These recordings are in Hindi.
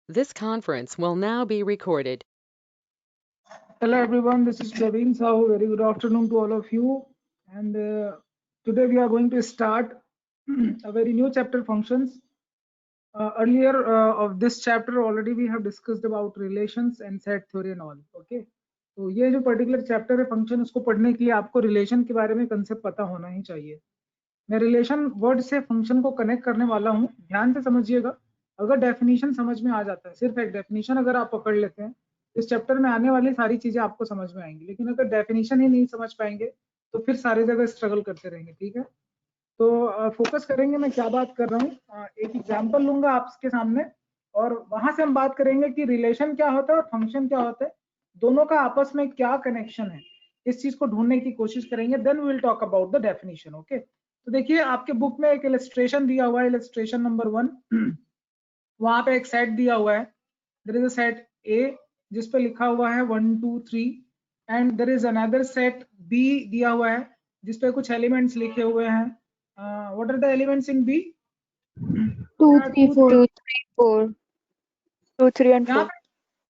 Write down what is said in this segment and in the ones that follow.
This conference will now be recorded. Hello everyone, this is Praveen Sahu. Very good afternoon to all of you. And today we are going to start a very new chapter, functions. Earlier of this chapter already we have discussed about relations and set theory and all. Okay. तो ये जो पर्टिकुलर चैप्टर है फंक्शन, उसको पढ़ने के लिए आपको रिलेशन के बारे में कंसेप्ट पता होना ही चाहिए. मैं रिलेशन वर्ड से फंक्शन को कनेक्ट करने वाला हूँ. ध्यान से समझिएगा. अगर डेफिनेशन समझ में आ जाता है, सिर्फ एक डेफिनेशन अगर आप पकड़ लेते हैं, इस चैप्टर में आने वाली सारी चीजें आपको समझ में आएंगी. लेकिन अगर डेफिनेशन ही नहीं समझ पाएंगे तो फिर सारी जगह स्ट्रगल करते रहेंगे. ठीक है, तो फोकस करेंगे. मैं क्या बात कर रहा हूँ, एक एग्जांपल लूंगा आपके सामने और वहां से हम बात करेंगे कि रिलेशन क्या होता है और फंक्शन क्या होता है, दोनों का आपस में क्या कनेक्शन है, इस चीज को ढूंढने की कोशिश करेंगे. Then we will talk about the definition. Okay, तो देखिए आपके बुक में एक इलस्ट्रेशन दिया हुआ है, इलस्ट्रेशन नंबर 1. वहां पे एक सेट दिया हुआ है. There is a set A जिस पे लिखा हुआ है 1 2 3 and there is another set B दिया हुआ है जिस पे कुछ एलिमेंट्स लिखे हुए हैं. What are the elements in B? 2, 3, 4. 2, 3 and 4.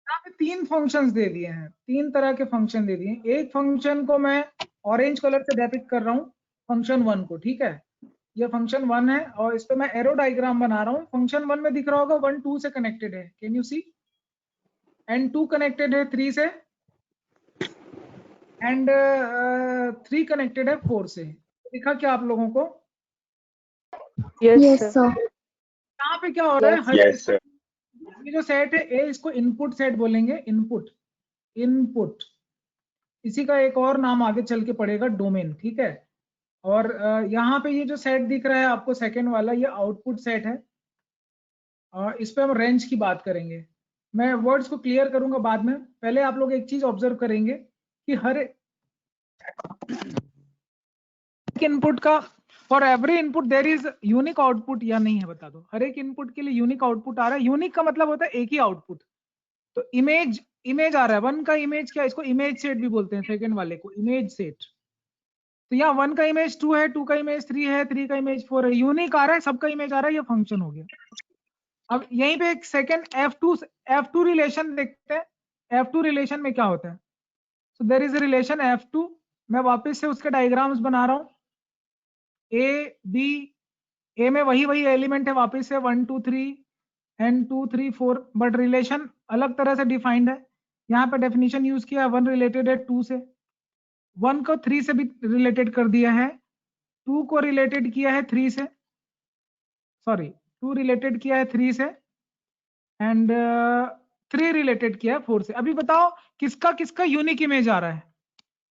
यहाँ पे 3 फंक्शंस दे दिए हैं, 3 तरह के फंक्शन दे दिए हैं. एक फंक्शन को मैं ऑरेंज कलर से डेपिक्ट कर रहा हूँ, फंक्शन 1 को. ठीक है, ये फंक्शन 1 है और इस पे मैं एरो डायग्राम बना रहा हूँ. फंक्शन 1 में दिख रहा होगा 1 2 से कनेक्टेड है, can you see? And 2 connected है 3 से एंड 3 कनेक्टेड है 4 से. दिखा क्या आप लोगों को? Yes, sir. यहाँ पे क्या हो रहा है? Yes, sir. ये जो सेट है ए, इसको इनपुट सेट बोलेंगे. इनपुट इसी का एक और नाम आगे चल के पड़ेगा, डोमेन. ठीक है, और यहाँ पे ये जो सेट दिख रहा है आपको सेकंड वाला, ये आउटपुट सेट है. और इस पे हम रेंज की बात करेंगे. मैं वर्ड्स को क्लियर करूंगा बाद में. पहले आप लोग एक चीज ऑब्जर्व करेंगे कि हर इनपुट का, for every input there is unique output या नहीं है, बता दो. हर एक इनपुट के लिए यूनिक आउटपुट आ रहा है. यूनिक का मतलब होता है एक ही आउटपुट. तो इमेज आ रहा है. 1 का इमेज क्या, इसको इमेज सेट भी बोलते हैं, सेकंड वाले को इमेज सेट. तो यहाँ 1 का इमेज 2 है, 2 का इमेज 3 है, 3 का इमेज 4 है. यूनिक आ रहा है, सबका इमेज आ रहा है, ये फंक्शन हो गया. अब यहीं पे एक सेकंड F2 रिलेशन देखते हैं. F2 रिलेशन में क्या होता है? So there is a relation F2. मैं वापस से उसके डायग्राम्स बना रहा हूँ. ए बी, ए में वही एलिमेंट है वापस से 1 2 3 एंड 2 3 4, बट रिलेशन अलग तरह से डिफाइंड है. यहाँ पे डेफिनेशन यूज किया है, 1 रिलेटेड है 2 से, 1 को 3 से भी रिलेटेड कर दिया है, 2 को रिलेटेड किया है 3 से, सॉरी 2 रिलेटेड किया है 3 से एंड 3 रिलेटेड किया है 4 से. अभी बताओ किसका किसका यूनिक इमेज आ रहा है?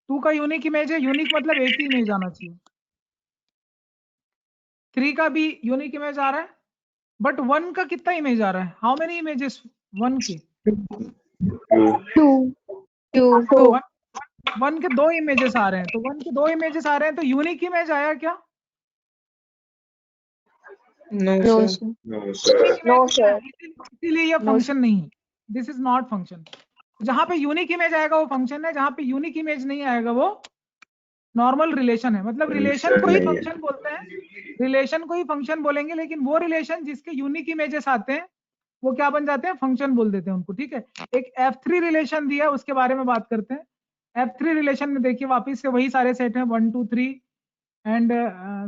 2 का यूनिक इमेज है. यूनिक मतलब एक ही इमेज आना चाहिए. 3 का भी यूनिक इमेज आ रहा है, बट 1 का कितना इमेज आ रहा है? हाउ मेनी इमेजेस 1 के? 2. 1 के 2 इमेजेस आ रहे हैं. तो 1 के 2 इमेजेस आ रहे हैं, तो यूनिक इमेज आया क्या? No, sir. No, sir. इसीलिए ये फंक्शन नहीं है. This is not function. जहां पे यूनिक इमेज आएगा वो फंक्शन है, जहां पे यूनिक इमेज नहीं आएगा वो नॉर्मल रिलेशन है. मतलब रिलेशन को ही फंक्शन बोलते हैं, रिलेशन को ही फंक्शन बोलेंगे, लेकिन वो रिलेशन जिसके यूनिक इमेजेस आते हैं वो क्या बन जाते हैं? फंक्शन बोल देते हैं उनको. ठीक है, एक F3 रिलेशन दिया, उसके बारे में बात करते हैं. F3 रिलेशन में देखिए वापिस से वही सारे सेट हैं 1 2 3 एंड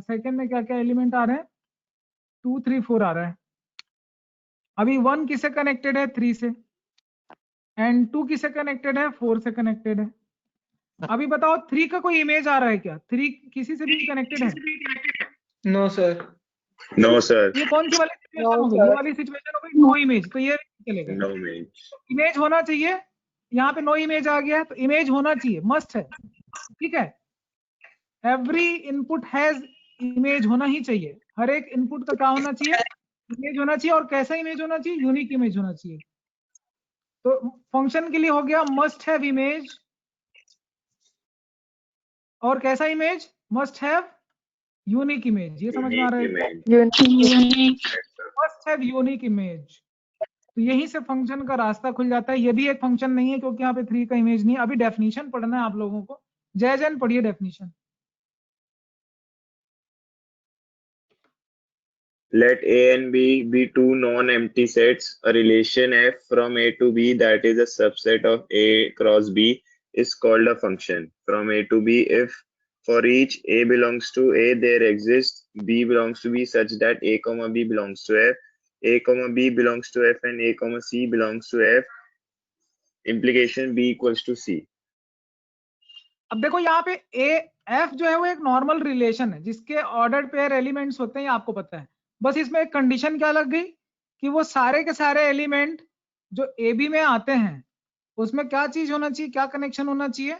सेकंड में क्या क्या एलिमेंट आ रहे हैं? 2 3 4 आ रहा है. अभी 1 किससे कनेक्टेड है? 3 से. एंड 2 किससे कनेक्टेड है? 4 से कनेक्टेड है. अभी बताओ 3 का कोई इमेज आ रहा है क्या? 3 किसी से भी कनेक्टेड है? No sir. No, sir. ये कौन सी वाली सिचुएशन No, हो गई? sir. ये वाली सिचुएशन हो गई नो इमेज. तो ये चलेगा. No image. इमेज होना चाहिए. यहाँ पे नो इमेज आ गया, तो इमेज होना चाहिए, मस्ट है. ठीक है, एवरी इनपुट हैज इमेज होना ही चाहिए. हर एक इनपुट का क्या होना चाहिए? इमेज होना चाहिए. और कैसा इमेज होना चाहिए? यूनिक इमेज होना चाहिए. तो फंक्शन के लिए हो गया मस्ट हैव इमेज. और कैसा image? Must have unique image. ये समझ में आ रहा है? Image. Must have unique image. तो यहीं से फंक्शन का रास्ता खुल जाता है. ये भी एक फंक्शन नहीं है क्योंकि यहाँ पे 3 का इमेज नहीं है. अभी डेफिनेशन पढ़ना है आप लोगों को. जय जैन पढ़िए definition. Let A and B be two non-empty sets. A relation f from A to B that is a subset of A cross B is called a function. From A to B, if for each A belongs to A, there exists B belongs to B such that A comma B belongs to F, A comma B belongs to F, and A comma C belongs to F. Implication B equals to C. अब देखो यहाँ पे ए एफ जो है वो एक नॉर्मल रिलेशन है जिसके ऑर्डर्ड पेयर एलिमेंट्स होते हैं, ये आपको पता है। बस इसमें एक कंडीशन क्या लग गई कि वो सारे के सारे एलिमेंट जो ए बी में आते हैं उसमें क्या चीज होना चाहिए, क्या कनेक्शन होना चाहिए?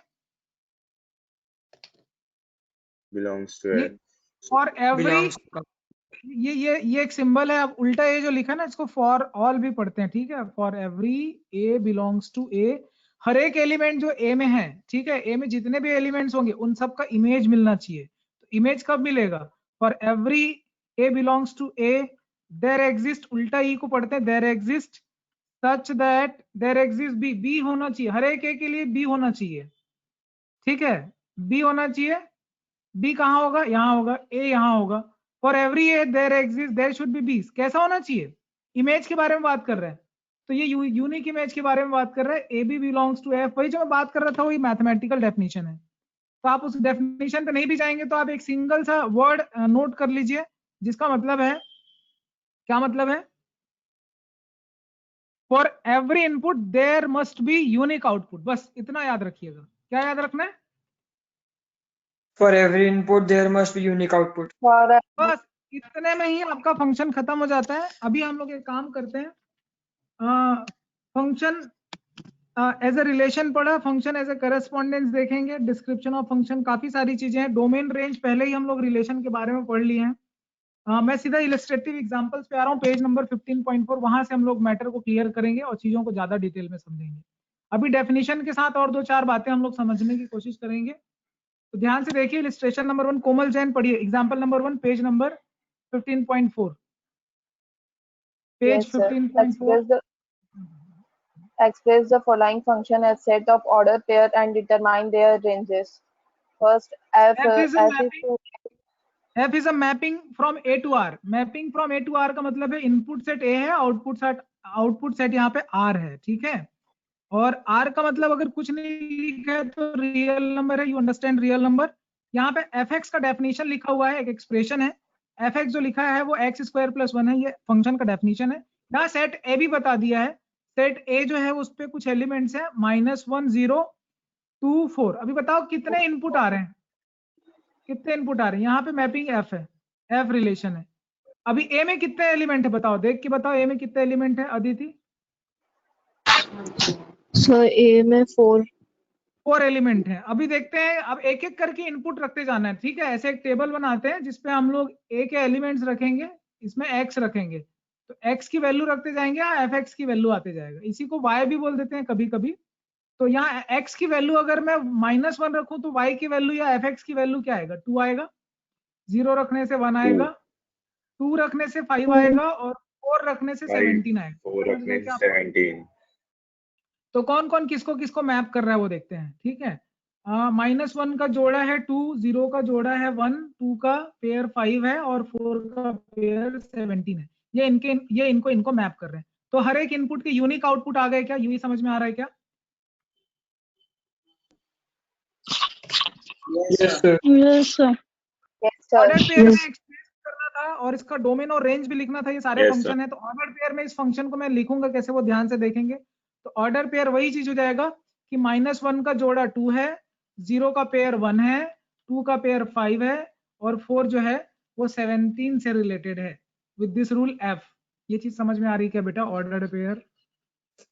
Belongs to F. For every, belongs to- ये एक सिंबल है। अब उल्टा ए जो लिखा है ना इसको फॉर ऑल भी पढ़ते हैं, ठीक है। For every A belongs to a, हर एक एलिमेंट जो ए में है, ठीक है, ए में जितने भी एलिमेंट्स होंगे उन सब का इमेज मिलना चाहिए। तो इमेज कब मिलेगा? For every A belongs to A there exist, उल्टा ई को पढ़ते हैं, there exist such that there exist B, B होना चाहिए, हर एक ए के लिए बी होना चाहिए, ठीक है, बी होना चाहिए। बी कहाँ होगा? यहाँ होगा, ए यहाँ होगा। For every A there exist there should be B, कैसा होना चाहिए? इमेज के बारे में बात कर रहे हैं, तो ये यूनिक इमेज के बारे में बात कर रहे हैं। A B belongs to F, वही जो मैं बात कर रहा था वही मैथमेटिकल डेफिनेशन है। तो आप उस डेफिनेशन पे नहीं भी जाएंगे तो आप एक सिंगल सा वर्ड नोट कर लीजिए जिसका मतलब है, क्या मतलब है? For every input there must be unique output, बस इतना याद रखिएगा। क्या याद रखना है? For every input, there must be unique output. बस इतने में ही आपका फंक्शन खत्म हो जाता है। अभी हम लोग एक काम करते हैं, फंक्शन एज ए रिलेशन पढ़ा, फंक्शन एज ए करस्पॉन्डेंस देखेंगे, डिस्क्रिप्शन ऑफ फंक्शन, काफी सारी चीजें हैं। डोमेन रेंज पहले ही हम लोग रिलेशन के बारे में पढ़ लिए हैं। मैं सीधा इलस्ट्रेटिव एग्जांपल्स पे आ रहा हूँ, पेज नंबर 15.4, वहां से हम लोग मैटर को क्लियर करेंगे और चीजों को ज्यादा डिटेल में समझेंगे। अभी डेफिनेशन के साथ और 2-4 बातें हम लोग समझने की कोशिश करेंगे। तो ध्यान से देखिए, इलस्ट्रेशन नंबर 1, कोमल जैन पढ़िए, example number 1, page number 15.4, page 15.4। Express the following function as set of order pair and determine their ranges. First, f is a mapping from A to R. Mapping from A to R का मतलब है इनपुट सेट A है, आउटपुट सेट यहाँ पे R है, ठीक है। और R का मतलब अगर कुछ नहीं लिखा है तो रियल नंबर है, यू अंडरस्टैंड रियल नंबर। यहाँ पे fx का डेफिनेशन लिखा हुआ है, एक एक्सप्रेशन है। fx जो लिखा है वो x² + 1 है, ये फंक्शन का डेफिनेशन है। यहाँ सेट A भी बता दिया है, सेट A जो है उस पे कुछ एलिमेंट्स है -1 0 2 4। अभी बताओ कितने इनपुट आ रहे हैं, कितने इनपुट आ रहे हैं? यहाँ पे मैपिंग f है, f रिलेशन है। अभी A में कितने एलिमेंट है बताओ, देख के बताओ A में कितने एलिमेंट है अदिति? So A में 4 एलिमेंट है। अभी देखते हैं, अब एक एक करके इनपुट रखते जाना है, ठीक है। ऐसे एक टेबल बनाते हैं जिसपे हम लोग A के एलिमेंट्स रखेंगे, इसमें x रखेंगे, तो x की वैल्यू रखते जाएंगे, fx की वैल्यू आते जाएगा। इसी को y भी बोल देते हैं कभी कभी। तो यहाँ x की वैल्यू अगर मैं -1 रखूं तो y की वैल्यू या fx की वैल्यू क्या आएगा? 2 आएगा। 0 रखने से 1 आएगा, 2 रखने से 5 आएगा, और 4 रखने से 17 आएगा। 4 रखने से 17। तो कौन कौन किसको किसको मैप कर रहा है वो देखते हैं, ठीक है। -1 का जोड़ा है 2, 0 का जोड़ा है 1, 2 का पेयर 5 है और 4 का पेयर 17 है। ये इनको मैप कर रहे हैं। तो हर एक इनपुट के यूनिक आउटपुट आ गए क्या? यूं ही समझ में आ रहा है क्या? Yes, sir. Yes, sir. Order pair में एक्सप्रेस करना था और इसका डोमेन और रेंज भी लिखना था, ये सारे Yes, फंक्शन है। तो ऑर्डर पेयर में इस फंक्शन को मैं लिखूंगा कैसे, वो ध्यान से देखेंगे। तो ऑर्डर पेयर वही चीज हो जाएगा कि -1 का जोड़ा 2 है, 0 का पेयर 1 है, 2 का पेयर 5 है और 4 जो है वो 17 से रिलेटेड है विद दिस रूल f। ये चीज समझ में आ रही है क्या बेटा? Order pair.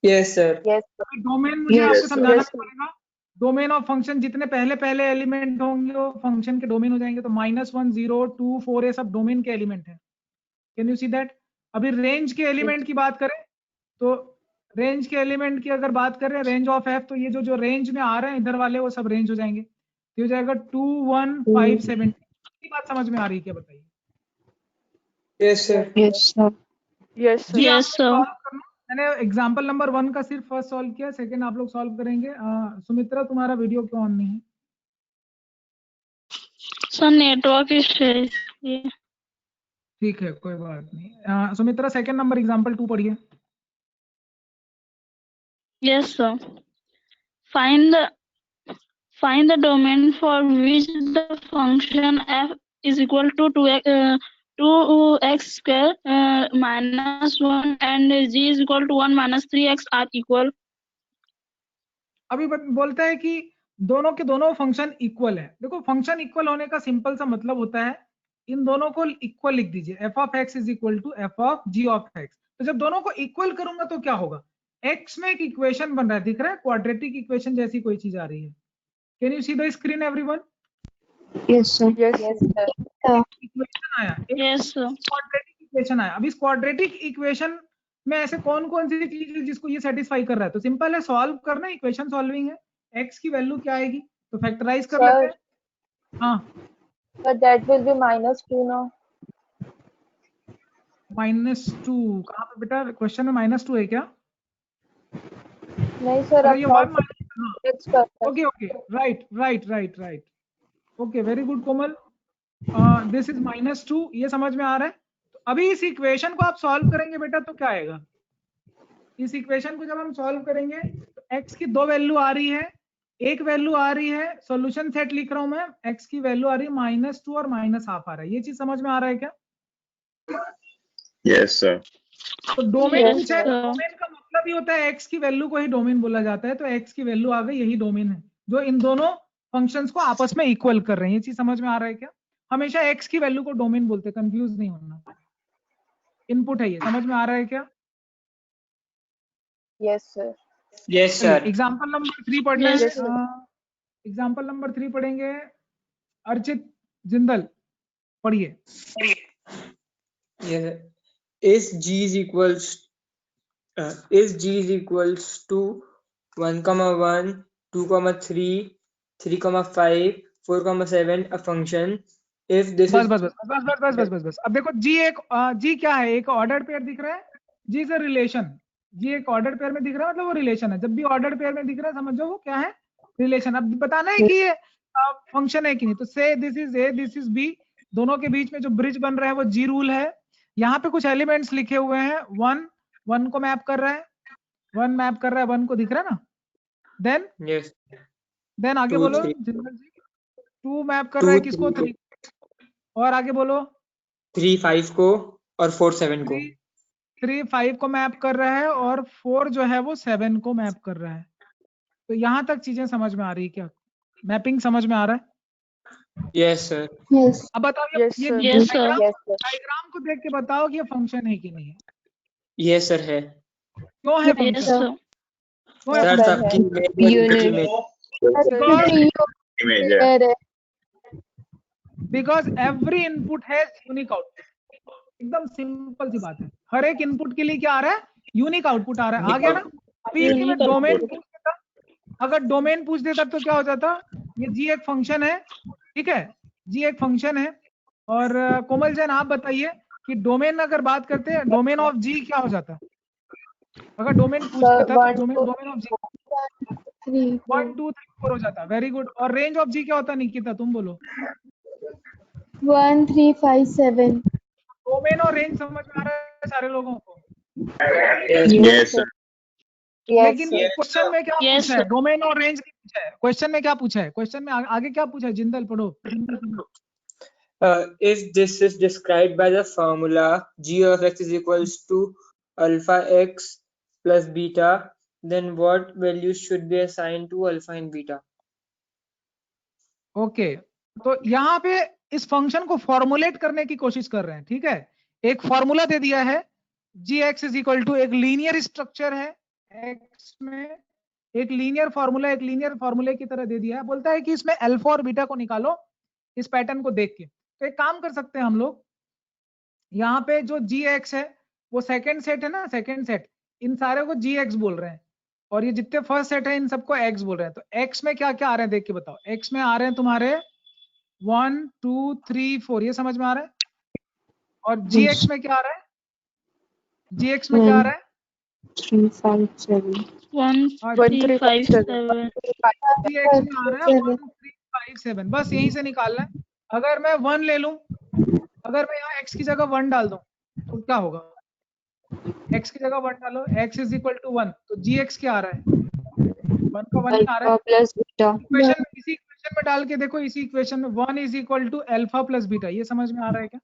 Yes, sir. Domain मुझे Yes, आपको sir. समझाना Yes, sir. पड़ेगा। डोमेन ऑफ फंक्शन जितने पहले एलिमेंट होंगे वो फंक्शन के डोमेन हो जाएंगे। तो -1 0 2 4 ये सब डोमेन के एलिमेंट है। Can you see that? अभी रेंज के एलिमेंट की बात करें तो रेंज के एलिमेंट की अगर बात करें, रेंज ऑफ f, तो ये जो रेंज में आ रहे हैं इधर वाले वो सब रेंज हो जाएंगे। ये हो जाएगा 2 1 5 7। ये बात समझ में आ रही है क्या बताइए? Yes, sir. Yes, sir. Yes, sir. जी, Yes, आपको sir. solve करना। मैंने एग्जांपल नंबर 1 का सिर्फ फर्स्ट सॉल्व किया, सेकंड आप लोग सॉल्व करेंगे। सुमित्रा तुम्हारा वीडियो क्यों ऑन नहीं है? सर नेटवर्क इश्यू है इसलिए। ठीक है, कोई बात नहीं। सुमित्रा सेकंड नंबर एग्जांपल 2 पढ़िए। Yes, sir. Find the domain for which the function f is equal to 2x square minus 1 and g is equal to 1 minus 3x are equal. अभी बोलता है कि दोनों के दोनों फंक्शन इक्वल है। देखो फंक्शन इक्वल होने का सिंपल सा मतलब होता है इन दोनों को इक्वल लिख दीजिए, f of x is equal to f of g of x। तो जब दोनों को इक्वल करूंगा तो क्या होगा, x में एक इक्वेशन बन रहा है, दिख रहा है, क्वाड्रेटिक इक्वेशन जैसी कोई चीज आ रही है। Can you see the screen everyone? Yes, sir. Yes, sir. Equation आया, एक Yes, sir. क्वाड्रेटिक इक्वेशन आया। अब इस क्वाड्रेटिक इक्वेशन में ऐसे कौन कौन सी चीज है जिसको ये सेटिस्फाई कर रहा है? तो सिंपल है, सॉल्व करना, इक्वेशन सॉल्विंग है। x की वैल्यू क्या आएगी, तो फैक्टराइज कर लेते हैं। हाँ, But that will be -2 now. -2 कहाँ पे बेटा? क्वेश्चन में -2 है क्या? नहीं सर, अरे ये आप 1 x कर सकते okay okay, right. Okay, very good Komal. This is -2, ये समझ में आ रहा है। तो अभी इस इक्वेशन को आप सॉल्व करेंगे बेटा तो क्या आएगा, इस इक्वेशन को जब हम सॉल्व करेंगे तो x की 2 वैल्यू आ रही है, एक वैल्यू आ रही है, सॉल्यूशन सेट लिख रहा हूं मैं, x की वैल्यू आ रही है -2 और -1/2 आ रहा है। ये चीज समझ में आ रहा है क्या? Yes, sir. तो डोमेन Yes, पूछा है, sir. डोमेन का मतलब ही होता है x की वैल्यू को ही डोमेन बोला जाता है। तो x की वैल्यू आ गई, यही डोमेन है जो इन दोनों फंक्शंस को आपस में इक्वल कर रहे हैं। ये चीज समझ में आ रहा है क्या? हमेशा x की वैल्यू को डोमेन बोलते हैं, कंफ्यूज नहीं होना। इनपुट है ये, समझ में आ रहा है क्या? Yes, sir. Yes, sir. Example number 3 पढ़ना है। Yes, एग्जाम्पल नंबर 3 पढ़ेंगे, अर्चित जिंदल पढ़िए। Yes, sir. Is g is equals to 1,1, 2,3, 3,5, 4,7 a function if this बस is बस बस बस बस बस बस बस बस। अब देखो जी क्या है, एक ऑर्डर पेयर दिख रहा है, जी इज अ रिलेशन। जी एक ऑर्डर पेयर में दिख रहा है मतलब वो रिलेशन है। जब भी ऑर्डर पेयर में दिख रहा है समझो वो क्या है, रिलेशन। अब बताना है कि ये फंक्शन है कि नहीं। तो say this is A, this is B, दोनों के बीच में जो ब्रिज बन रहा है वो जी रूल है। यहाँ पे कुछ एलिमेंट्स लिखे हुए हैं, 1 को मैप कर रहा है, 1 मैप कर रहा है 1 को, दिख रहा है ना? yes, देन आगे 2, बोलो 3, जिंदल जी। 2 मैप कर रहा है 2, किसको? 3, 3। और आगे बोलो 3, 5 को और 4, 7 को। 3 5 को मैप कर रहा है और 4 जो है वो 7 को मैप कर रहा है। तो यहाँ तक चीजें समझ में आ रही है क्या? मैपिंग समझ में आ रहा है? Yes, sir. Yes. अब बताओ Yes, ये sir. Yes, sir. Yes, sir. Diagram को देख के बताओ कि ये फंक्शन है कि नहीं है। Yes, sir है। क्यों है Yes, फंक्शन? sir. क्यों है Sir Sir सबकी है। Unit. Because- Image है. Because every input has unique output. एकदम सिंपल सी बात है, हर एक इनपुट के लिए क्या आ रहा है? यूनिक आउटपुट आ रहा है। आ गया ना? अभी इसमें Unique डोमेन output. पूछ देता, अगर डोमेन पूछ देता तो क्या हो जाता? ये जी एक फंक्शन है, ठीक है, जी एक फंक्शन है। और कोमल जैन आप बताइए कि डोमेन अगर बात करते हैं, डोमेन ऑफ जी क्या हो जाता? अगर डोमेन पूछ Sir, देता तो 1, डोमेन 2, ऑफ जी 3, 1 2 3 4 हो जाता। Very good. और रेंज ऑफ जी क्या होता निकिता, तुम बोलो? 1, 3, 5, 7. डोमेन और रेंज समझ में आ रहा है सारे लोगों को? Yes, sir. yes, लेकिन sir. क्वेश्चन में क्या Yes, पूछा है? डोमेन और रेंज नहीं पूछा है। क्वेश्चन में क्या पूछा है? क्वेश्चन में आगे क्या पूछा है? जिंदल पढ़ो। If this is described by the formula g of x is equals to alpha x plus beta, then what values should be assigned to alpha and beta? Okay, तो यहाँ पे इस फंक्शन को फॉर्मुलेट करने की कोशिश कर रहे हैं, ठीक है। एक फॉर्मूला दे दिया है, जी एक्स इज इक्वल टू, एक लीनियर स्ट्रक्चर है एक्स में, एक लीनियर फॉर्मूला, एक लीनियर फॉर्मूले की तरह दे दिया है। बोलता है कि इसमें अल्फा और बीटा को निकालो इस पैटर्न को देख के। तो एक काम कर सकते हैं हम लोग, यहाँ पे जो जी एक्स है वो सेकंड सेट है ना, सेकंड सेट, इन सारे को जी एक्स बोल रहे हैं, और ये जितने फर्स्ट सेट है इन सबको एक्स बोल रहे हैं। तो एक्स में क्या क्या आ रहे हैं देख के बताओ। एक्स में आ रहे हैं तुम्हारे 1 2 3 4, ये समझ में आ रहा है? और जी एक्स में क्या आ रहा है? जी एक्स में क्या आ रहा है? 3, 5, 7. 1, हाँ, 3, 5, 7. जी एक्स में आ रहा है 1 3 5 7। बस यहीं से निकालना है। अगर मैं 1 ले लूं अगर मैं यहाँ x की जगह 1 डाल दूं तो क्या होगा? x की जगह 1 डालो, x इज इक्वल टू 1, तो gx क्या आ रहा है? 1 का 1 आ रहा है। Alpha plus beta. इक्वेशन इसी इक्वेशन में डाल के देखो, इसी इक्वेशन में 1 is equal to alpha plus beta, ये समझ में आ रहा है क्या?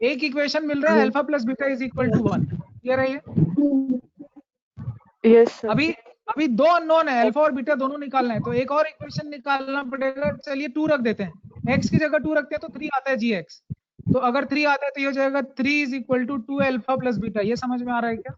एक इक्वेशन मिल रहा है alpha plus beta is equal to 1, clear है ये? Yes, sir. अभी दो अननोन है, अल्फा और बीटा दोनों निकालना है, तो एक और इक्वेशन निकालना पड़ेगा। चलिए 2 रख देते हैं, x की जगह 2 रखते हैं तो 3 आता है gx। तो अगर 3 आता है तो ये हो जाएगा 3 is equal to 2 alpha plus beta, ये समझ में आ रहा है क्या?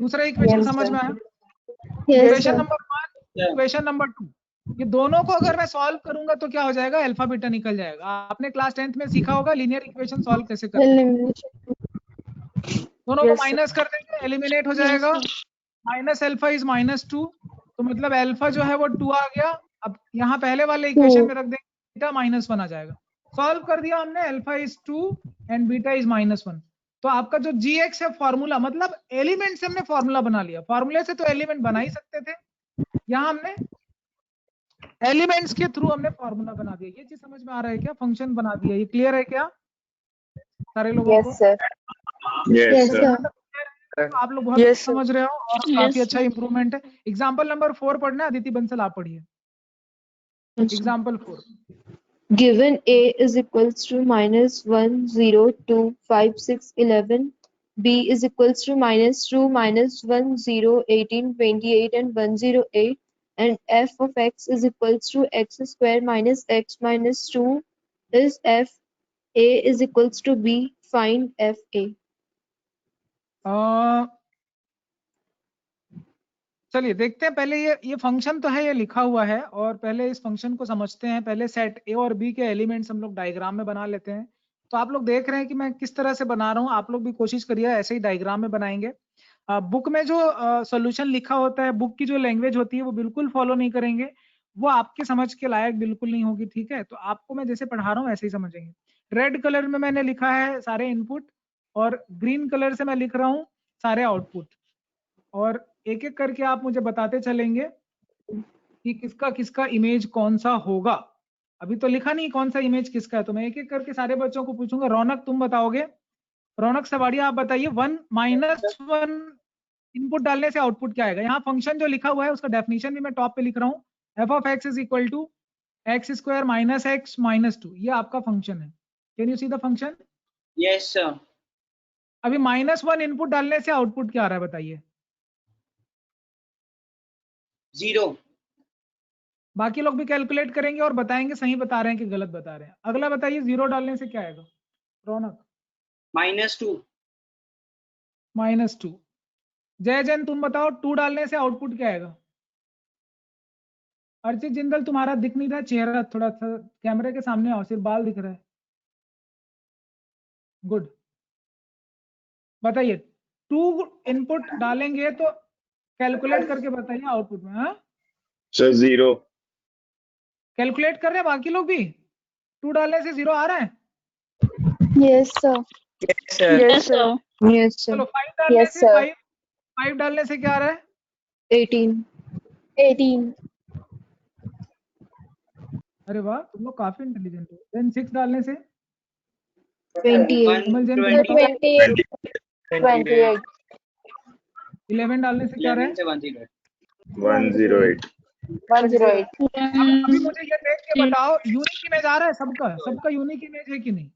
दूसरा इक्वेशन Yes, समझ sir. में आया? Yes, equation sir. Number 1, equation number 2, ये दोनों को अगर मैं सॉल्व करूंगा तो क्या हो जाएगा? अल्फा बीटा निकल जाएगा। आपने क्लास 10th में सीखा होगा लीनियर इक्वेशन सॉल्व कैसे करते हैं। Elimination. दोनों को Yes, sir. माइनस कर देंगे, एलिमिनेट हो Yes, जाएगा। sir. माइनस अल्फा इज -2, तो मतलब अल्फा जो है वो 2 आ गया। अब यहाँ पहले वाले इक्वेशन में रख देंगे, बीटा -1 आ जाएगा। सॉल्व कर दिया हमने, alpha is 2 and beta is -1। तो आपका जो gx है फॉर्मूला, मतलब एलिमेंट से हमने फॉर्मूला बना लिया। फॉर्मूले से तो एलिमेंट बना ही सकते थे, यहाँ हमने एलिमेंट्स के थ्रू हमने फॉर्मूला बना दिया। ये चीज समझ में आ रहा है क्या? फंक्शन बना दिया, ये क्लियर है क्या सारे लोगों को? Yes, sir. Yes, Yes, sir. sir. तो आप लोग बहुत Yes, sir. समझ रहे हो और Yes, काफी sir. अच्छा इंप्रूवमेंट है। एग्जाम्पल नंबर 4 पढ़ना है, अदिति बंसल आप पढ़िए। Example 4, Given A is equals to -1, 0, 2, 5, 6, 11. B is equals to -2, -1, 0, 18, 28, and 108. And f of x is equals to x square minus x minus 2 is f. A is equals to B. Find f A. चलिए देखते हैं। पहले ये फंक्शन तो है, ये लिखा हुआ है, और पहले इस फंक्शन को समझते हैं। पहले सेट ए और बी के एलिमेंट्स हम लोग डायग्राम में बना लेते हैं। तो आप लोग देख रहे हैं कि मैं किस तरह से बना रहा हूँ, आप लोग भी कोशिश करिए ऐसे ही डायग्राम में बनाएंगे। बुक में जो सॉल्यूशन लिखा होता है, बुक की जो लैंग्वेज होती है वो बिल्कुल फॉलो नहीं करेंगे, वो आपके समझ के लायक बिल्कुल नहीं होगी, ठीक है? तो आपको मैं जैसे पढ़ा रहा हूँ ऐसे ही समझेंगे। रेड कलर में मैंने लिखा है सारे इनपुट, और ग्रीन कलर से मैं लिख रहा हूँ सारे आउटपुट, और एक एक करके आप मुझे बताते चलेंगे कि किसका किसका इमेज कौन सा होगा। अभी तो लिखा नहीं कौन सा इमेज किसका है, तो मैं एक एक करके सारे बच्चों को पूछूंगा। रौनक तुम बताओगे, रौनक सवाड़िया आप बताइए। 1 -1 इनपुट डालने से आउटपुट क्या आएगा? यहाँ फंक्शन जो लिखा हुआ है उसका डेफिनेशन भी मैं टॉप पे लिख रहा हूँ, F of x is equal to x square minus X minus 2, ये आपका फंक्शन है। Can you see the function? Yes, sir. अभी -1 इनपुट डालने से आउटपुट क्या आ रहा है बताइए? 0. बाकी लोग भी कैलकुलेट करेंगे और बताएंगे सही बता रहे हैं कि गलत बता रहे हैं। अगला बताइए, 0 डालने से क्या आएगा? रौनक -2. -2। जय जैन तुम बताओ, 2 डालने से आउटपुट क्या आएगा? अर्चित जिंदल तुम्हारा दिख नहीं रहा चेहरा, थोड़ा सा कैमरे के सामने आओ, सिर्फ बाल दिख रहा है। गुड, बताइए 2 इनपुट डालेंगे तो कैलकुलेट करके बताइए आउटपुट में। हाँ, So 0. कैलकुलेट कर रहे हैं बाकी लोग भी? 2 डालने से 0 आ रहा है? Yes, sir. Yes, sir. Yes, sir. Yes, sir. चलो 5 डालने Yes, से sir. 5 डालने से क्या आ रहा है? 18. 18. अरे वाह, तुम लोग काफी इंटेलिजेंट हो। देन 6 डालने से? 28. कमल जैन तुम 120. बताओ। 28. 11 डालने से क्या रहा है? 11 से 108. 108. 108. अभी मुझे ये देख के बताओ, यूनिक इमेज आ रहा है सबका? सबका यूनिक इमेज है कि नहीं?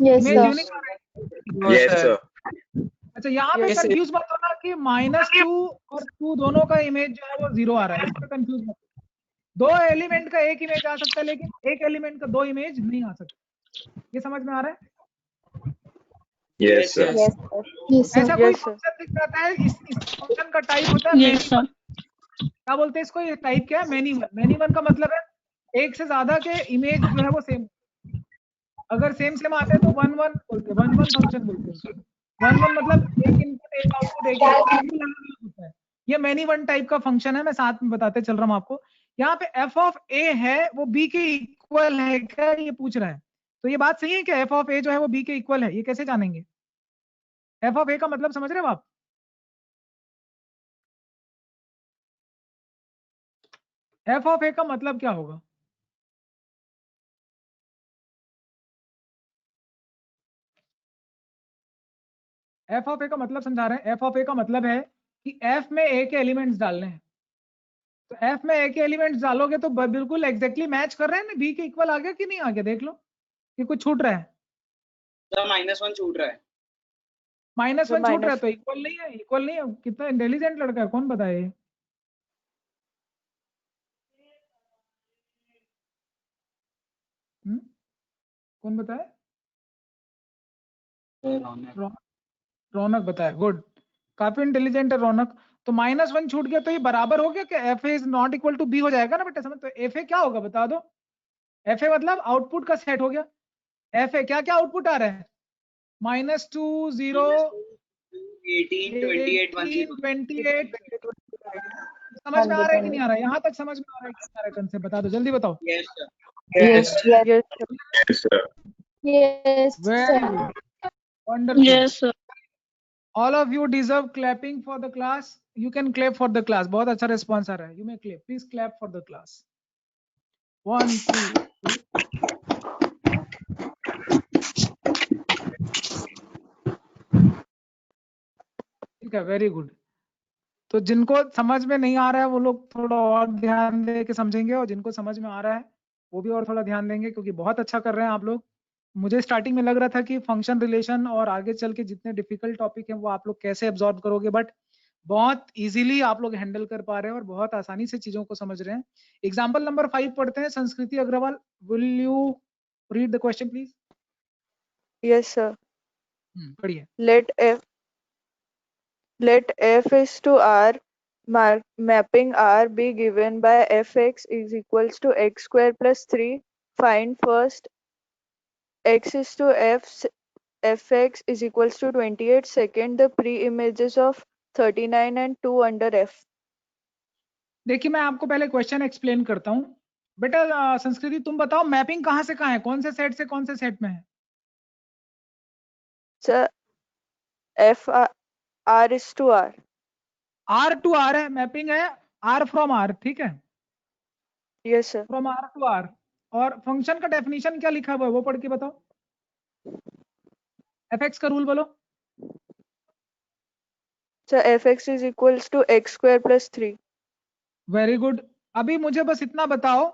Yes, image sir. यूनिक आ रहा है? No, Yes, sir. sir. अच्छा, यहाँ पे Yes, sir. कंफ्यूज मत होना कि -2 और 2 दोनों का इमेज जो है वो 0 आ रहा है, इसमें कंफ्यूज मत होना। 2 एलिमेंट का एक इमेज आ सकता है, लेकिन एक एलिमेंट का 2 इमेज नहीं आ सकता। ये समझ में आ रहा है? Yes, sir. Yes, sir. Yes, sir. ऐसा कोई Yes, sir. फंक्शन दिख जाता है, इस फंक्शन का टाइप होता है Yes, मैनी sir. वन। क्या बोलते हैं इसको? ये टाइप क्या है? Many one. मैनी वन का मतलब है एक से ज्यादा के इमेज जो है वो सेम। अगर सेम आते हैं तो 1 1 बोलते हैं, 1 1 फंक्शन बोलते हैं। 1 1 मतलब एक इनपुट एक आउटपुट एक होता है। ये मैनी वन टाइप का फंक्शन है, मैं साथ में बताते चल रहा हूँ आपको। यहाँ पे एफ ऑफ ए है वो बी के इक्वल है क्या, ये पूछ रहा है। तो ये बात सही है क्या? एफ ऑफ ए जो है वो बी के इक्वल है, ये कैसे जानेंगे? एफ ऑफ ए का मतलब समझ रहे हो आप? एफ ऑफ ए का मतलब क्या होगा? एफ ऑफ ए का मतलब समझा रहे हैं। एफ ऑफ ए का मतलब है कि एफ में ए के एलिमेंट्स डालने हैं। तो एफ में ए के एलिमेंट्स डालोगे तो बिल्कुल एग्जैक्टली मैच कर रहे हैं ना, बी के इक्वल आ गया कि नहीं आ गया, देख लो कि कुछ छूट रहा है। -1 छूट रहा है। -1 छूट रहा है तो इक्वल नहीं है, इक्वल नहीं है। कितना इंटेलिजेंट लड़का है, कौन बताए? कौन बताए? रौनक बताया, गुड, काफी इंटेलिजेंट है रौनक। तो -1 छूट गया तो ये बराबर हो गया कि F A is not equal to B हो जाएगा ना बेटा, समझ? तो एफ ए क्या होगा बता दो? एफ ए मतलब आउटपुट का सेट हो गया। एफ ए क्या क्या आउटपुट आ रहा है? -2 0 18 28 28। समझ में आ रहा है कि नहीं आ रहा है? यहाँ तक समझ में आ रहा है कि नहीं आ रहा है? कंसेप्ट बता दो, जल्दी बताओ। Yes, sir. Yes, yes, Yes, sir. yes, very sir. Good, wonderful. Yes, sir. All of you deserve clapping for the class. You can clap for the class. बहुत अच्छा रिस्पॉन्स आ रहा है। You may clap. Please clap for the class. 1 2 ठीक है, वेरी गुड। तो जिनको समझ में नहीं आ रहा है वो लोग थोड़ा और ध्यान दे के समझेंगे, और जिनको समझ में आ रहा है वो भी और थोड़ा ध्यान देंगे, क्योंकि बहुत अच्छा कर रहे हैं आप लोग। मुझे स्टार्टिंग में लग रहा था कि फंक्शन रिलेशन और आगे चल के जितने डिफिकल्ट टॉपिक हैं वो आप लोग कैसे एब्जॉर्ब करोगे, बट बहुत इजीली आप लोग हैंडल कर पा रहे हैं और बहुत आसानी से चीजों को समझ रहे हैं। एग्जाम्पल नंबर 5 पढ़ते हैं। Sanskriti Agarwal, will you read the question please? Yes, sir. पढ़िए। Let f is to r, mapping r be given by fx is equals to x square plus 3. Find first x is to fx is equals to 28. Second, the pre-images of 39 and 2 under f. देखिए मैं आपको पहले क्वेश्चन एक्सप्लेन करता हूँ। बेटा संस्कृति तुम बताओ, मैपिंग कहाँ से कहाँ है, कौन से सेट से कौन से सेट में है? Sir, f r is to r. R to R है, मैपिंग है R फ्रॉम R, ठीक है? Yes, sir. From R to R। और फंक्शन का डेफिनेशन क्या लिखा हुआ है वो पढ़ के बताओ। fx का रूल बोलो। So fx is equals to x square plus 3. Very good. अभी मुझे बस इतना बताओ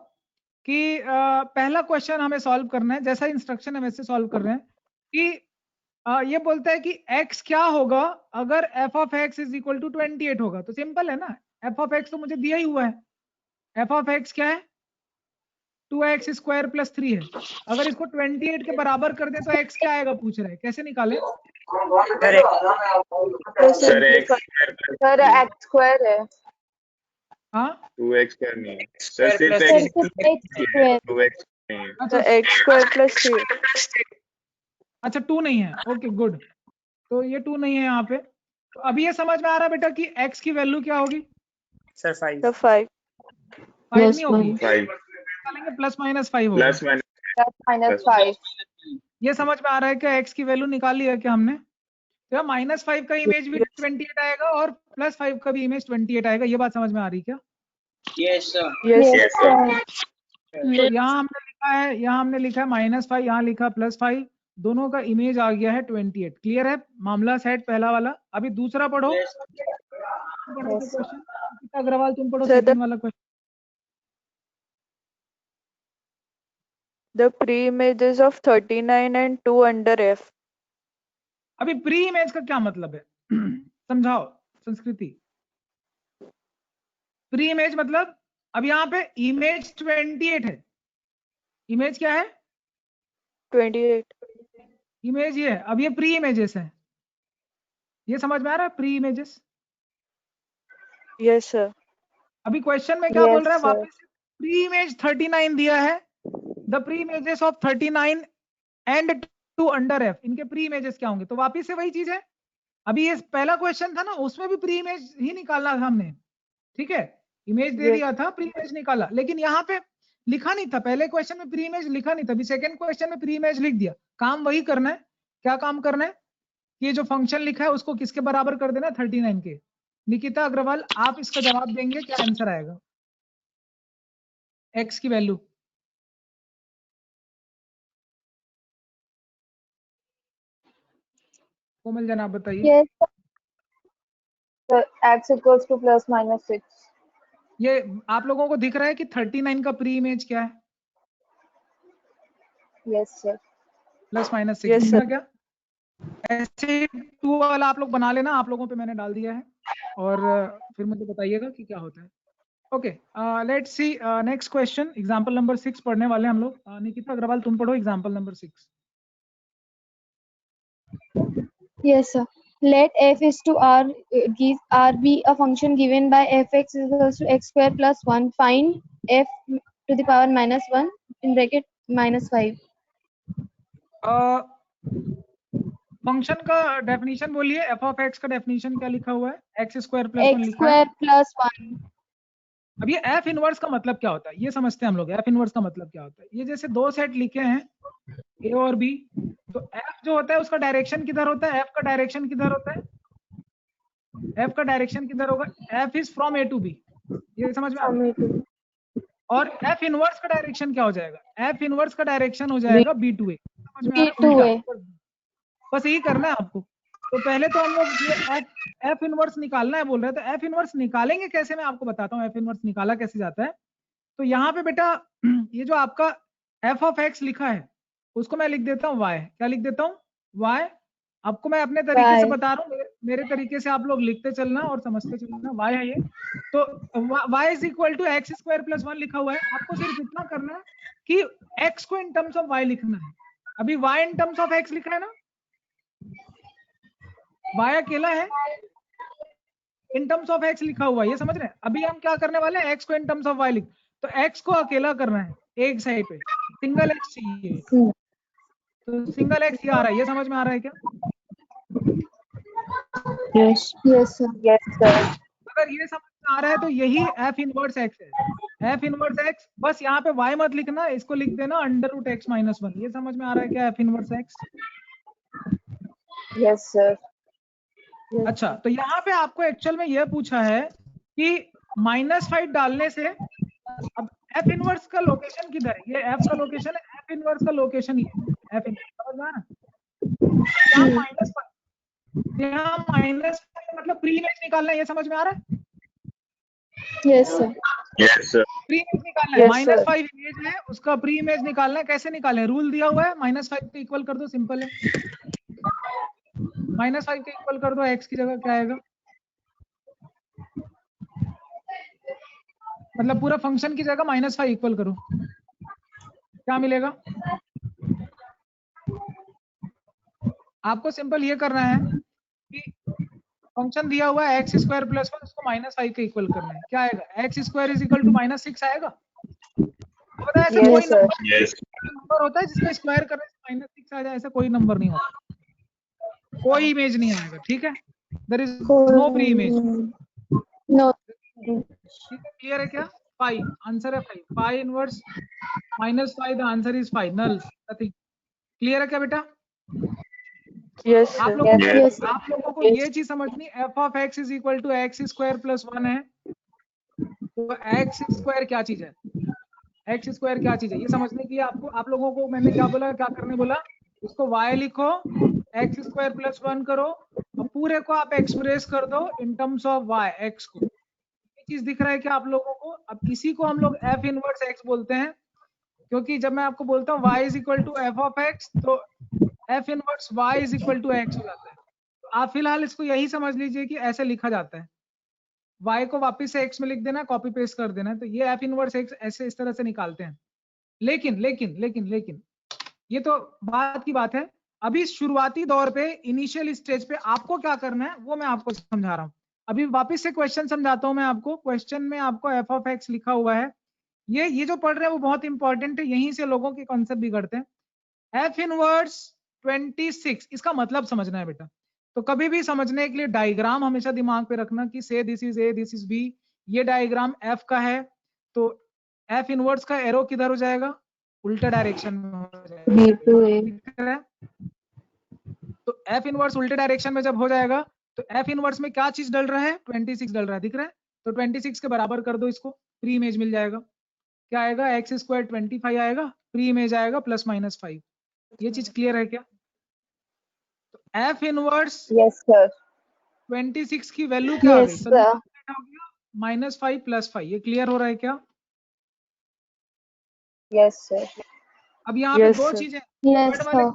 कि पहला क्वेश्चन हमें सॉल्व करना है, जैसा इंस्ट्रक्शन है वैसे सॉल्व कर रहे हैं कि ये बोलता है कि x क्या होगा अगर f of x is equal to 28 होगा। तो सिंपल है ना, f ऑफ x तो मुझे दिया ही हुआ है। f ऑफ x क्या है? 2x स्क्वायर प्लस 3 है। अगर इसको 28 के बराबर कर दे तो x क्या आएगा पूछ रहा है, कैसे निकाले? Sir, x Sir, x square है। हाँ 2x करनी है सर, सिर्फ Sir, x सिर्फ x square। 2x नहीं है। अच्छा, So x square plus 3. अच्छा 2 नहीं है, ओके गुड। तो ये 2 नहीं है यहाँ पे। तो अभी ये समझ में आ रहा है बेटा कि x की वैल्यू क्या होगी? Sir, 5. So 5. 5 नहीं होगी, 5 निकालेंगे +-5 होगा। Plus minus Plus minus 5. ये समझ में आ रहा है कि x की वैल्यू निकाल ली है क्या हमने? तो -5 का इमेज भी 28 आएगा और +5 का भी इमेज 28 आएगा। ये बात समझ में आ रही क्या? Yes, sir. Yes, Yes, sir. तो यहाँ हमने लिखा है, यहाँ हमने लिखा है -5, यहाँ लिखा +5, दोनों का इमेज आ गया है 28। क्लियर है मामला सेट पहला वाला। अभी दूसरा पढ़ो। Yes. पढ़ो क्वेश्चन। अग्रवाल तुम पढ़ो Sir, सेकंड वाला question. The pre-images of 39 and 2 under f. अभी प्री इमेज का क्या मतलब है? समझाओ संस्कृति। प्री इमेज मतलब, अब यहाँ पे इमेज 28 है। इमेज क्या है? 28. इमेज ये है। अब ये प्री इमेजेस है, ये समझ में आ रहा है? Pre images. Yes, sir. अभी क्वेश्चन में क्या Yes, बोल रहा है? sir. वापस प्री इमेज 39 दिया है। The pre images of 39 and 2 under F, इनके प्री इमेजेस क्या होंगे? तो वापिस से वही चीज है। अभी ये पहला क्वेश्चन था ना, उसमें भी प्री इमेज ही निकालना था हमने, ठीक है? इमेज दे दिया था, प्री इमेज निकाला, लेकिन यहाँ पे लिखा नहीं था। पहले क्वेश्चन में प्री इमेज लिखा नहीं था, अभी सेकंड क्वेश्चन में प्री इमेज लिख दिया। काम वही करना है। क्या काम करना है? ये जो फंक्शन लिखा है उसको किसके बराबर कर देना? 39 के। निकिता अग्रवाल आप इसका जवाब देंगे, क्या आंसर आएगा? एक्स की वैल्यू कोमल जन आप बताइए। Yes, sir. X equals to plus minus 6. ये आप लोगों को दिख रहा है कि 39 का प्री इमेज क्या है? Yes, sir. Plus minus 6 Yes, दिख रहा sir. क्या? ऐसे 2 वाला आप लोग बना लेना, आप लोगों पे मैंने डाल दिया है, और फिर मुझे बताइएगा कि क्या होता है। Okay, let's see next question. Example number 6 पढ़ने वाले हैं हम लोग। निकिता अग्रवाल तुम पढ़ो example number 6। Yes, sir. Let f is to r give r be a function given by fx is equals to x square plus 1. Find f to the power minus 1 in bracket minus 5. Function का डेफिनेशन बोलिए। एफ ऑफ एक्स का डेफिनेशन क्या लिखा हुआ है? एक्स स्क्वायर प्लस 1 x लिखा है। square plus 1. अब ये एफ इनवर्स का मतलब क्या होता है ये समझते हैं हम लोग। एफ इनवर्स का मतलब क्या होता है? ये जैसे 2 सेट लिखे हैं ए और बी, तो एफ जो होता है उसका डायरेक्शन किधर होता है? एफ का डायरेक्शन किधर होता है? एफ का डायरेक्शन किधर होगा? F is from A to B, ये समझ में आ रहा है? और एफ इनवर्स का डायरेक्शन क्या हो जाएगा? एफ इनवर्स का डायरेक्शन हो जाएगा बी टू ए। समझ में आ रहा है? उल्टा, बस यही करना है आपको। तो पहले तो हम लोग ये एफ इनवर्स निकालना है बोल रहे हैं, तो एफ इनवर्स निकालेंगे कैसे मैं आपको बताता हूँ। एफ इनवर्स निकाला कैसे जाता है? तो यहाँ पे बेटा ये जो आपका एफ ऑफ एक्स लिखा है उसको मैं लिख देता हूँ वाई। क्या लिख देता हूँ? वाई। आपको मैं अपने तरीके से बता रहा हूँ, मेरे तरीके से आप लोग लिखते चलना और समझते चलना। वाई है ये, तो y is equal to x square plus 1 लिखा हुआ है। आपको सिर्फ इतना करना है कि एक्स को इन टर्म्स ऑफ वाई लिखना है। अभी y in terms of x लिखा है ना, वाई अकेला है, इन टर्म्स ऑफ एक्स लिखा हुआ है, ये समझ रहे हैं? अभी हम क्या करने वाले हैं? एक्स को इन टर्म्स ऑफ वाई लिख, तो एक्स को अकेला करना है एक साइड पे, सिंगल एक्स चाहिए, तो सिंगल एक्स ये आ रहा है। ये समझ में आ रहा है क्या? Yes, yes, sir. Yes, sir. अगर ये समझ में आ रहा है तो यही एफ इनवर्स एक्स है। एफ इनवर्स एक्स, बस यहाँ पे वाई मत लिखना, इसको लिख देना अंडर रूट एक्स माइनस 1। ये समझ में आ रहा है क्या? F inverse x. Yes, sir. अच्छा, तो यहाँ पे आपको एक्चुअल में यह पूछा है कि -5 डालने से, अब एफ इनवर्स का लोकेशन किधर है? ये एफ का लोकेशन है, एफ इनवर्स का लोकेशन ये है। एफ इनवर्स समझ में आ रहा है? यहाँ -5 मतलब प्री इमेज निकालना है, ये समझ में आ रहा है? Yes, sir. Yes, sir. Pre image निकालना है। Yes, sir. -5 इमेज है, उसका प्री इमेज निकालना है। कैसे निकालें? रूल दिया हुआ है, -5 को इक्वल कर दो, सिंपल है। -5 को इक्वल कर दो, एक्स की जगह क्या आएगा? मतलब पूरा फंक्शन की जगह -5 इक्वल करो, क्या मिलेगा? आपको सिंपल ये करना है कि फंक्शन दिया हुआ है एक्स स्क्वायर प्लस 1, उसको -5 के इक्वल करना है। क्या आएगा? X square is equal to -6 आएगा। पता है ऐसा Yes, कोई sir. नंबर होता है जिसका स्क्वायर करने से -6 आ जाए? ऐसा कोई नंबर नहीं होता, कोई इमेज नहीं आएगा। ठीक है, there is no pre image. No. Clear है क्या? 5 आंसर है, 5 5 inverse -5, the answer is 5, null, nothing. Clear है क्या बेटा? Yes, आप sir. लोगों को Yes, sir. आप लोगों को ये चीज समझनी, f of x is equal to x square plus 1 है, तो एक्स स्क्वायर क्या चीज है? एक्स स्क्वायर क्या चीज है ये समझने के लिए आपको, आप लोगों को मैंने क्या बोला, क्या करने बोला? उसको y लिखो, एक्स स्क्वायर प्लस 1 करो, और पूरे को आप एक्सप्रेस कर दो इन टर्म्स ऑफ y, x को। ये चीज दिख रहा है क्या आप लोगों को? अब इसी को हम लोग एफ इनवर्स एक्स बोलते हैं, क्योंकि जब मैं आपको बोलता हूँ y is equal to f of x, तो f inverse y is equal to x हो जाता है। तो आप फिलहाल इसको यही समझ लीजिए कि ऐसे लिखा जाता है, y को वापस से x में लिख देना, कॉपी पेस्ट कर देना है, तो ये एफ इनवर्स एक्स ऐसे इस तरह से निकालते हैं। लेकिन लेकिन लेकिन लेकिन ये तो बात की बात है। अभी शुरुआती दौर पे, इनिशियल स्टेज पे आपको क्या करना है वो मैं आपको समझा रहा हूँ। अभी वापस से क्वेश्चन समझाता हूँ मैं आपको। क्वेश्चन में आपको एफ ऑफ एक्स लिखा हुआ है, ये जो पढ़ रहे हैं वो बहुत इंपॉर्टेंट है, यहीं से लोगों के कॉन्सेप्ट बिगड़ते हैं। एफ इनवर्स 26, इसका मतलब समझना है बेटा। तो कभी भी समझने के लिए डायग्राम हमेशा दिमाग पे रखना कि say this is A, this is B, ये डायग्राम एफ का है, तो एफ इनवर्स का एरो किधर हो जाएगा? उल्टा डायरेक्शन में हो जाएगा। B to A. ठीक है? तो एफ इनवर्स उल्टे डायरेक्शन में जब हो जाएगा, तो एफ इनवर्स में क्या चीज डल रहा है? 26 डल रहा है, दिख रहा है? तो 26 के बराबर कर दो इसको, प्री इमेज मिल जाएगा। क्या आएगा? एक्स स्क्वायर 25 आएगा, प्री इमेज आएगा +-5। ये चीज क्लियर है क्या? तो एफ इनवर्स Yes, sir. 26 की वैल्यू क्या आ गई? Yes, sir sir. हो गया -5 + 5। ये क्लियर हो रहा है क्या? Yes, sir. अब यहाँ पे Yes, दो sir. चीजें Yes, sir.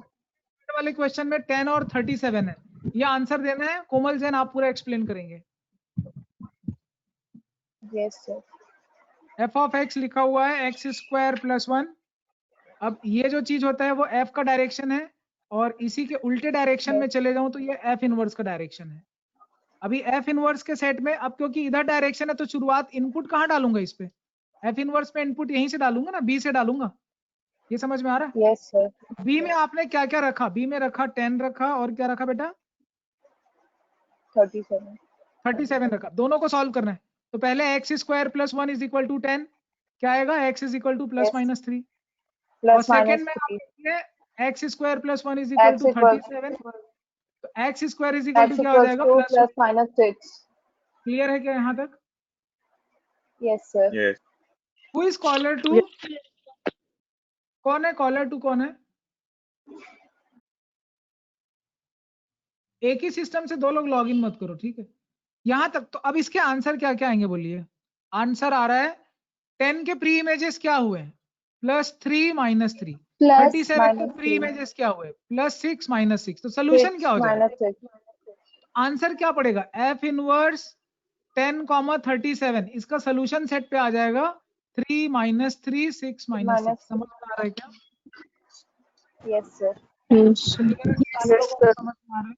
वाले क्वेश्चन में 10 और 37 है, ये आंसर देना है। कोमल जैन आप पूरा एक्सप्लेन करेंगे। Yes, sir. f of x लिखा हुआ है x² + 1। अब ये जो चीज होता है वो f का डायरेक्शन है, और इसी के उल्टे डायरेक्शन में चले जाऊं तो ये f इनवर्स का डायरेक्शन है। अभी f इनवर्स के सेट में, अब क्योंकि इधर डायरेक्शन है तो शुरुआत इनपुट कहाँ डालूंगा? इस पे f इनवर्स पे इनपुट यहीं से डालूंगा ना, b से डालूंगा। ये समझ में आ रहा है? Yes, sir. b में आपने क्या क्या रखा? b में रखा 10 रखा, और क्या रखा बेटा? 37. 37 रखा। दोनों को सॉल्व करना है। तो पहले x² + 1 = 10, क्या आएगा? x = ±3। और Plus सेकंड minus में 3. आप x² + 1 X = equals 37। तो x² = X क्या हो equals जाएगा? to +1। plus minus 6. क्लियर है क्या यहाँ तक? Yes, sir. Yes. Who is caller two? कौन है कॉलर टू? कौन है? एक ही सिस्टम से दो लोग लॉगिन मत करो, ठीक है? यहाँ तक। तो अब इसके आंसर क्या क्या आएंगे बोलिए? आंसर आ रहा है 10 के प्री इमेजेस क्या हुए? +3 -3। Plus 37 के minus प्री 3. इमेजेस क्या हुए? +6 -6। तो सोल्यूशन क्या हो जाएगा? -6. आंसर क्या पड़ेगा? f inverse 10, 37। इसका सोल्यूशन सेट पे आ जाएगा 3 -3 6 -6। समझ में आ रहा है क्या? Yes, sir. Yes. आप लोगों को समझ में आ रहा है?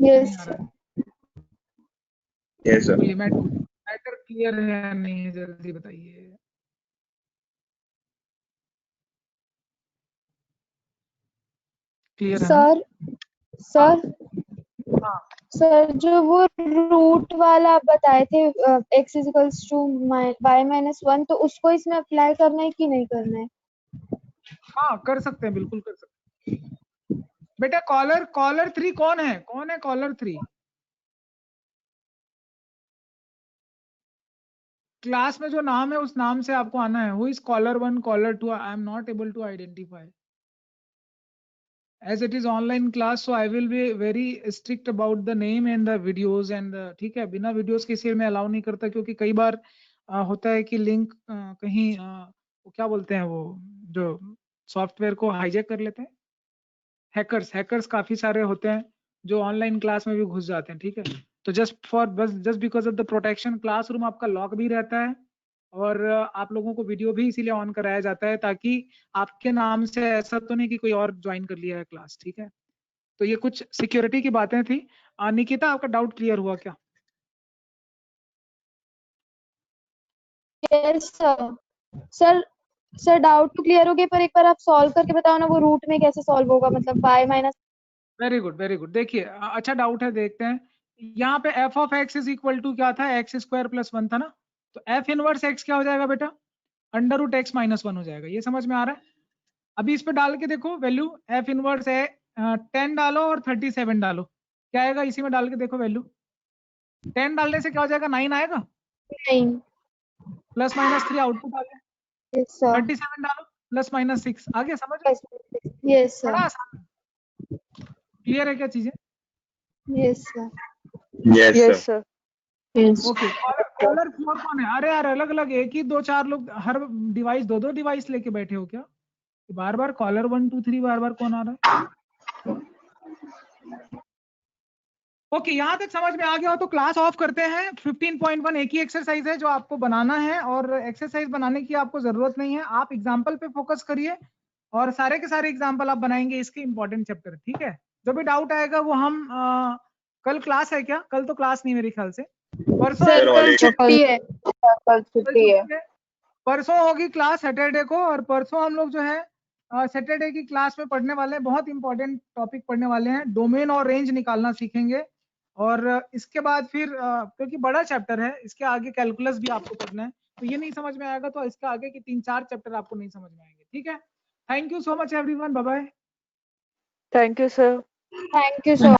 Yes. नहीं आ रहा है? Yes, sir. बोलिए, मैटर क्लियर है या नहीं? जल्दी बताइए। क्लियर है ना? सर हाँ, सर जो वो रूट वाला आप बताए थे x = y-1, तो उसको इसमें अप्लाई करना है कि नहीं करना है? हाँ कर सकते हैं, बिल्कुल कर सकते हैं। बेटा कॉलर 3 कौन है? कौन है कॉलर 3? क्लास में जो नाम है उस नाम से आपको आना है। Who is caller 1, caller 2? I am not able to identify as it is online class, so I will be very strict about the name and the videos and ठीक है? बिना वीडियोस के सिर्फ मैं अलाउ नहीं करता, क्योंकि कई बार होता है कि लिंक कहीं वो क्या बोलते हैं, वो जो सॉफ्टवेयर को हाईजैक कर लेते हैं, हैकर्स काफी सारे होते हैं जो ऑनलाइन क्लास में भी घुस जाते हैं, ठीक है? तो just because of the protection, classroom आपका लॉक भी रहता है, और आप लोगों को वीडियो भी इसीलिए ऑन कराया जाता है ताकि आपके नाम से ऐसा तो नहीं कि कोई और ज्वाइन कर लिया है क्लास, ठीक है? तो ये कुछ सिक्योरिटी की बातें थी। निकिता, आपका डाउट क्लियर हुआ क्या? यस सर डाउट तो क्लियर हो गया, पर एक बार आप सॉल्व करके बताओ ना, वो रूट में कैसे सॉल्व होगा? मतलब y-। Very good. देखिए अच्छा डाउट है, देखते हैं। यहाँ पे f ऑफ x = क्या था? x² + 1 था ना? तो f इनवर्स x क्या हो जाएगा बेटा? √x - 1 हो जाएगा। ये समझ में आ रहा है? अभी इस पे डाल के देखो वैल्यू। f इनवर्स है 10 डालो और 37 डालो, क्या आएगा? इसी में डाल के देखो वैल्यू। 10 डालने से क्या हो जाएगा? 9 आएगा। नहीं। +-3 आउटपुट आ गया। Yes sir. 37 डालो +-6 आ गया। समझ में? यस बड़ा सर। आसान। क्लियर है क्या चीजें? Yes sir. Yes, Yes, sir. sir. Yes. Okay, caller 4 कौन है? अरे यार अलग अलग, एक ही 2-4 लोग हर डिवाइस, दो डिवाइस लेके बैठे हो क्या? बार बार कॉलर 1 2 3 बार कौन आ रहा है? ओके, यहाँ तक समझ में आ गया हो तो क्लास ऑफ करते हैं। 15.1 एक ही एक्सरसाइज है जो आपको बनाना है, और एक्सरसाइज बनाने की आपको जरूरत नहीं है। आप एग्जाम्पल पे फोकस करिए, और सारे के सारे एग्जाम्पल आप बनाएंगे इसके इंपॉर्टेंट चैप्टर, ठीक है? जो भी डाउट आएगा वो हम कल क्लास है क्या? कल तो क्लास नहीं मेरे ख्याल से। परसों Sir, सर कल already- छुट्टी है। कल छुट्टी है। परसों होगी क्लास सैटरडे को, और परसों हम लोग जो है सैटरडे की क्लास में पढ़ने वाले हैं, बहुत इंपॉर्टेंट टॉपिक पढ़ने वाले हैं। डोमेन और रेंज निकालना सीखेंगे, और इसके बाद फिर क्योंकि बड़ा चैप्टर है, इसके आगे कैलकुलस भी आपको पढ़ना है, तो ये नहीं समझ में आएगा तो इसके आगे के 3-4 चैप्टर आपको नहीं समझ में आएंगे, ठीक है? Thank you so much everyone, bye bye. Thank you, sir. Thank you sir.